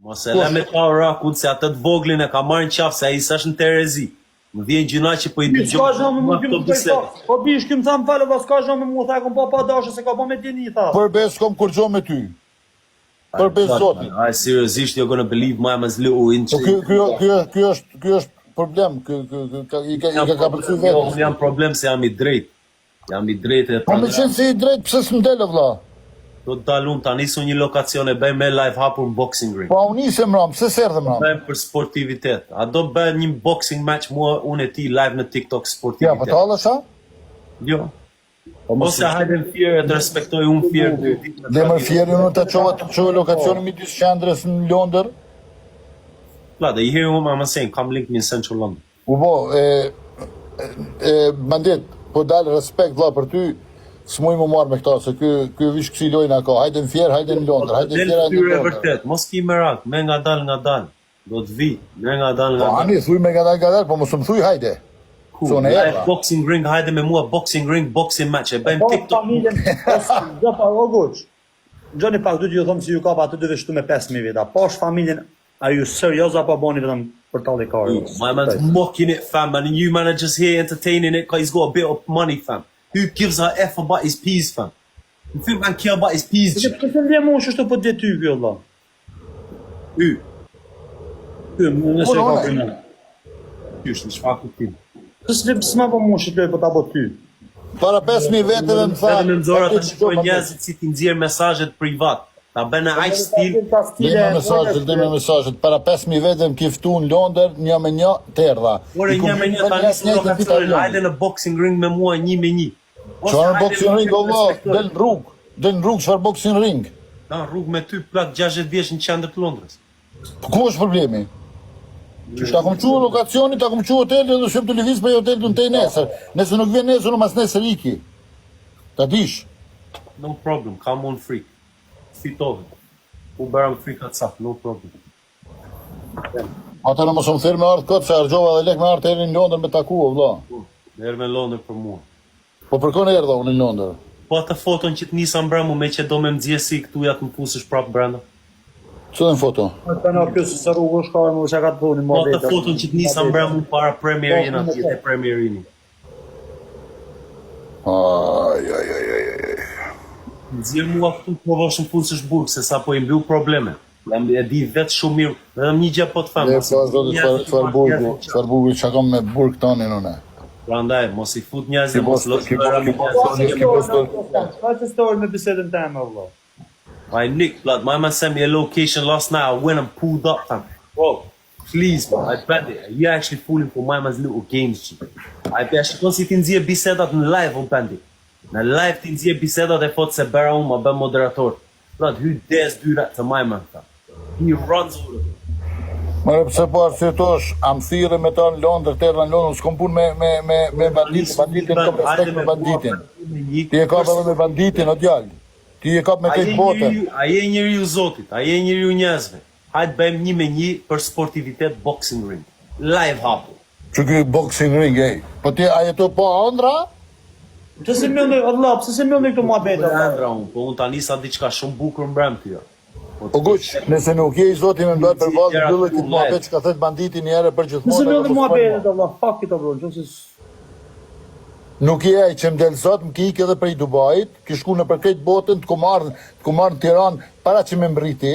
Mos e le me ta rakun se atë të voglin e ka marrë në qafë se ai s'është në Terezi. Më vjen gjuna që po i dëgjoj. Po bish kim tham falë, do s'ka gjë me mua, tha kom pa dashë se ka pa me dini tha. Përbes kom kur gjo me ty. Përbes zotin. I seriozisht you're gonna believe my man's little inch. Ky është problem, i ka përcy vetë. Unë jam problem se jam i drejt. Jam i drejt e Po me qenë se i drejt, pse s'mdele vlla? Do të dalum ta nisu një lokacion e bëj me live hapur në boxing ring. Po unë nisem ram, pse s'erdhe ram? Bëjmë për sportivitet. A do bëj një boxing match mua unë e ti live në TikTok sportivitet? Ja, po tallesh a? Jo. Ose hajde në fjerë të respektoj unë fjerë. Dhe më fjerë unë të qove lokacionin midis qendrës në Londër? Plata, you hear what I'm saying? Come link me in Central London. Bandit, po dalë respekt vlla për ty, s'muj më marrë me këta, se ky vish kësi lojna ka, hajde në fjerë, hajde në Londër, hajde në fjerë, hajde në Londër. Vërtet, mos ki merak, me nga dal, do të vi, me nga dal. Po ani, thuj me nga dal, po mos më thuj hajde. Live boxing ring, hajde me mua boxing ring, boxing match, e bëjmë TikTok. Do pa Roguç. Gjoni pak du t'ju thëmë si ju ka pa aty dy veshtu me 5.000 veta. Po është familjen, are you serious apo boni vetëm për talli karë? My man's mocking it, fam, man, and you man are just here entertaining it because he's got a bit of money, fam. Who gives a F about his peas, fam? You think man care about his peas? Këse ndje mu është po të ty kjo, Allah? Nëse ka për në. Qysh, në shfaku tim. S'ma po mu është të po ta po ty. Para 5.000 vetëve më tha. Edhe në nëzora të shkoj njerëzit si ti nxjerr mesazhet privat. Ta bëna aq stil. Dhe me mesazhet. Para 5.000 vetëve më kiftu në Londër, 1-1 të erdha. Ore 1-1 tani në lokacionin, hajde në boxing ring me mua 1-1. Çfarë boxing ring valla? Del në rrugë, çfarë boxing ring? Na rrugë me ty plak 60 vjeç në qendër të Londrës. Ku është problemi? Ta kom qu lokacioni, ta kom qu hoteli dhe shumë të lëviz për hotel të në tej nesër. Nëse nuk vjen nesër, unë mas nesër iki. Ta dish. No problem, come on freak. Fitove. U bëram freak atë saf, no problem. Ata në mos më thirë me ardhë këtë, se argjova dhe lek me ardhë eri në Londër me taku, vla. Erë me Londër për mua. Po për kënë erdha unë në Londër? Po atë foton që të nisa mbrëmu me që do me mëgjesi këtu ja të më pusësh prapë brenda. Që dhe në foto? Të në kjo se rrugë është ka e më që ka të thoni më vetë. Po atë foton që të nisa mbrëmu para premierin atë e premierini. Nëzirë mua këtu të provosh në pusësh burg, se sa po i mbyll probleme. Jam e di vetë shumë mirë, edhe një gjë po të famë. Qfar burgu që kam me burg tani nëne. Pra ndaj, mos i fut njerëzit, mos lësë Ka që stori me bisedën të e vlo. My Nick, blood, my man sent me a location last night. I went and pulled up, fam. Bro, please, man, I bet it. You're actually falling for my man's little games, G. I bet shikon si ti nxjerr bisedat në live, o bandi. Në live ti nxjerr bisedat e thot se bëra unë ma bën moderator. Blood, who dares do that to my man, fam? He runs over it. Mërë pëse po arsetosh, am thire me ta në Londër, terra në Londër, s'kom pun me banditin, kom respekt me banditin. Ti e ka edhe me banditin, o djallë. Ti e kap me këtë botën. A je njëri u zotit, a je njëri u njerëzve. Hajtë bëjmë 1-1 për sportivitet boxing ring. Live hapu. Që kjo boxing ring, ej. Po ti a jeto po andra? Që se mjëllë, Allah, pëse se mjëllë këto mua beta? Andra unë, po unë ta nisa diqka shumë bukur mbrem të jo. O guq, nëse nuk je i zotin me ndojë për valë, bëllë këtë mua bet që ka thët banditi njëre për gjithmonë. Nëse mjëllë mua beta, Allah, fuck it, bro, që se... Nuk je ai që më del sot, më ki ikë edhe prej Dubajit, ki shku në për krejt botën, të ku marrë në Tiranë, para që me mbriti,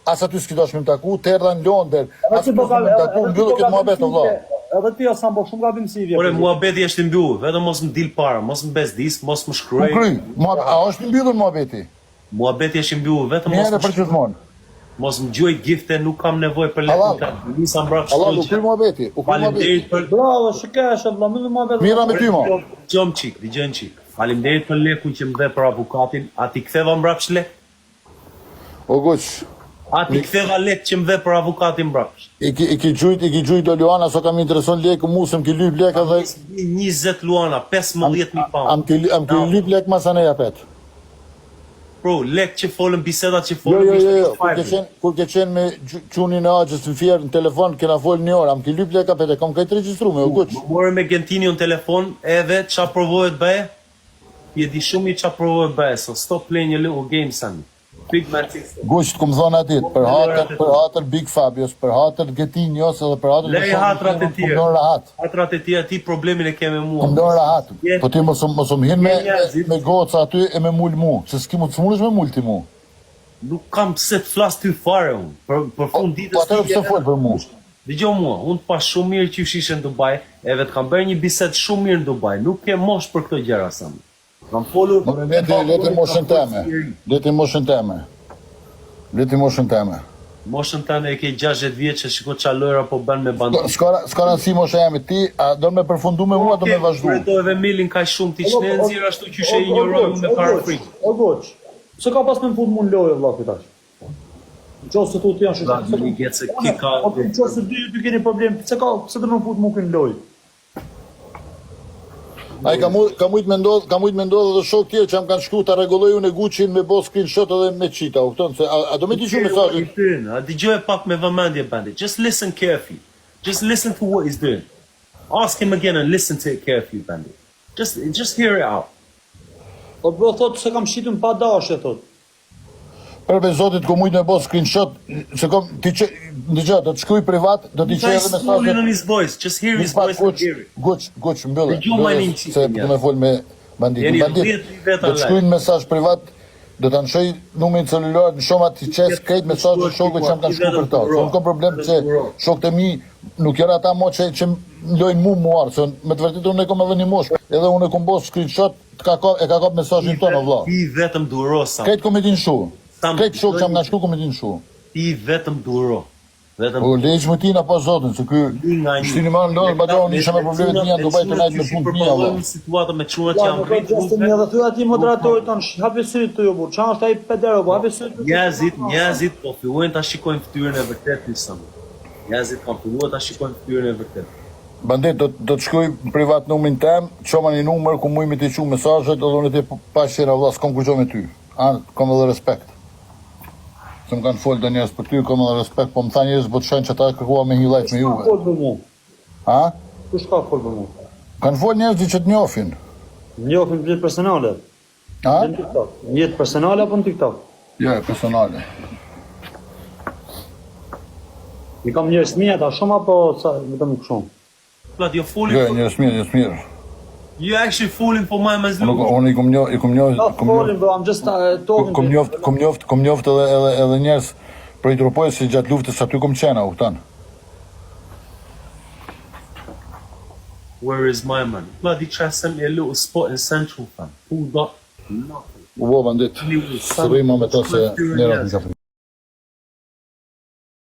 as aty s'ki dosh me më taku, të erdha në Londër, as aty s'ki me më taku, mbyllë këtë muhabet, vlla. Edhe ti asan po shumë gabim si vje. Ore, muhabeti është mbyllur, vetëm mos më dil para, mos më bezdis, mos më shkruaj. Ku kry? A është mbyllur muhabeti? Muhabeti është mbyllur, vetëm mos më shkruaj. Mos më gjoj gifte, nuk kam nevoj për lekë. Nisa mbrap shkruaj. Allah, u kry muhabeti. Bravo, shikesh, Allah, më muhabet. Mira me ty, ma. Gjom qik, digjon qik. Faleminderit për leku që më dhe për avokatin. A ti ktheva mbrapsh lek? O guq. A ti ktheva lek që më dhe për avokatin mbrapsh? I ki gjujt do Luana, so kam intereson lekë, musëm ki lyp lekë dhe... 20 Luana, 15.000 pound. Am ki lyp lekë masane japet. Bro, lek që folën bisedat që folën kur ke qenë me qunin e agjës në fjerë në telefon, kena folë një orë, am ki lyp leka pete, kam kajtë registru me u guq. Më morë me Gentini në telefon, edhe qa provohet bëje, i e di shumë i qa provohet bëje, so stop playing your little game, son. Big man things. Guq të kom thonë atit, për hatër Big Fabios, për hatër Getinjos edhe për hatër... Lej hatrat e tjerë. Kom rahat. Hatrat e tjerë, ti problemin e ke me mua. Kom rahat. Po ti mos hin me goca aty e me mul mu, se s'ki mu të smunesh me mul ti mu. Nuk kam pse të flas ty fare unë. Për fund ditës. Po atëherë pse fol për mu? Dëgjoj mua, unë të pas shumë mirë që ishe në Dubai, e vetë kam bërë një bisedë shumë mirë në Dubai. Nuk ke mosh për këto gjëra sa më. Kam folur. Leti moshën teme. Leti moshën teme. Leti moshën teme. Moshën tënde e ke 60 vjeç, shiko ç'a lojra po bën me bandë. S'ka rëndësi mosha jemi ti, a do me përfundu me mua, do me vazhdu. Përdo edhe Milin ka shumë ti që ne nxirr ashtu që she injoroj me para frikë. O goç. Se ka pas me më fut mund lojë vëlla këtash. Nëse tu ti janë shumë. Një gjetës e kick out. Nëse dy keni problem, pse do më fut mua kënë lojë? Ai ka mujt me ndodh edhe shok tjerë që jam kanë shkruar ta rregulloj unë Guçin me bo screenshot edhe me çita, u kupton se a do më dëgjoj mesazhin. A dëgjoj pak me vëmendje bandi. Just listen carefully. Just listen to what he's doing. Ask him again and listen to it carefully bandi. Just hear it out. Po bro thot se kam shitur pa dashje thot. Përve zotit ku mujt me bo screenshot, se kom ti që dëgjoj, do të shkruaj privat, do t'i çoj edhe mesazhin. On his voice. Just hear his voice and hear it. Guç mbyllë. Se do me fol me banditin. Bandit. Do të shkruaj mesazh privat, do ta nshoj numrin celular, në shomat të çes krejt mesazhet shokëve që më kanë shkruar për to. Nuk kam problem se shokët e mi nuk janë ata mo që lojnë muar, se me të vërtetë unë kam edhe një moshë. Edhe unë kam bos screenshot, e ka kap mesazhin tonë vëlla. Ti vetëm duro sa. Krejt komedin shu. Krejt shokë që më kanë shkruar komedin shu. Ti vetëm duro. Po lejsh më tina pa zotin, se ky shtini ma në lojnë, bado unë isha me problemet mija në Dubai të najtë me punë mija, vëlla. Situata me çunat që janë rritë. Një dhe thua ti moderatori tonë, hapi syrit të ju burë, qa është ai pedero, po hapi syrit të ju. Njerëzit po fillojnë ta shikojnë fytyrën e vërtet në sa më. Njerëzit kanë filluar ta shikojnë fytyrën e vërtet. Bandit, do të shkruaj në privat numrin tem, çoma një numër ku muj me t'i çu mesazhet, edhe unë ti pa shira vëlla, s'kam kur me ty. Kam edhe respekt. Se më kanë folë dhe njerëz për ty, kam edhe respekt, po më tha njerëz bëtë shajnë që ta kërkua me highlight me juve. Kush ka folë për mu? Ha? Kush ka folë për mu? Kanë folë njerëz që të njofin. Njofin për jetë personale? Ha? Në jetë personale apo në TikTok? Ja, personale. I kam njerëz mija ta shumë apo sa vetëm shumë? Plat, you're falling Ja, for... njerëz mirë. You actually falling for my man's look. Unë i kom falling bro, I'm just talking. Kom njoft edhe njerëz për i trupojës që gjatë luftës aty kom qena, u këtan. Where is my man? Blood, he tried to send me a little spot in Central, fam. Pulled up, nothing. U bo bandit, së rrimo me to se njëra të kapri.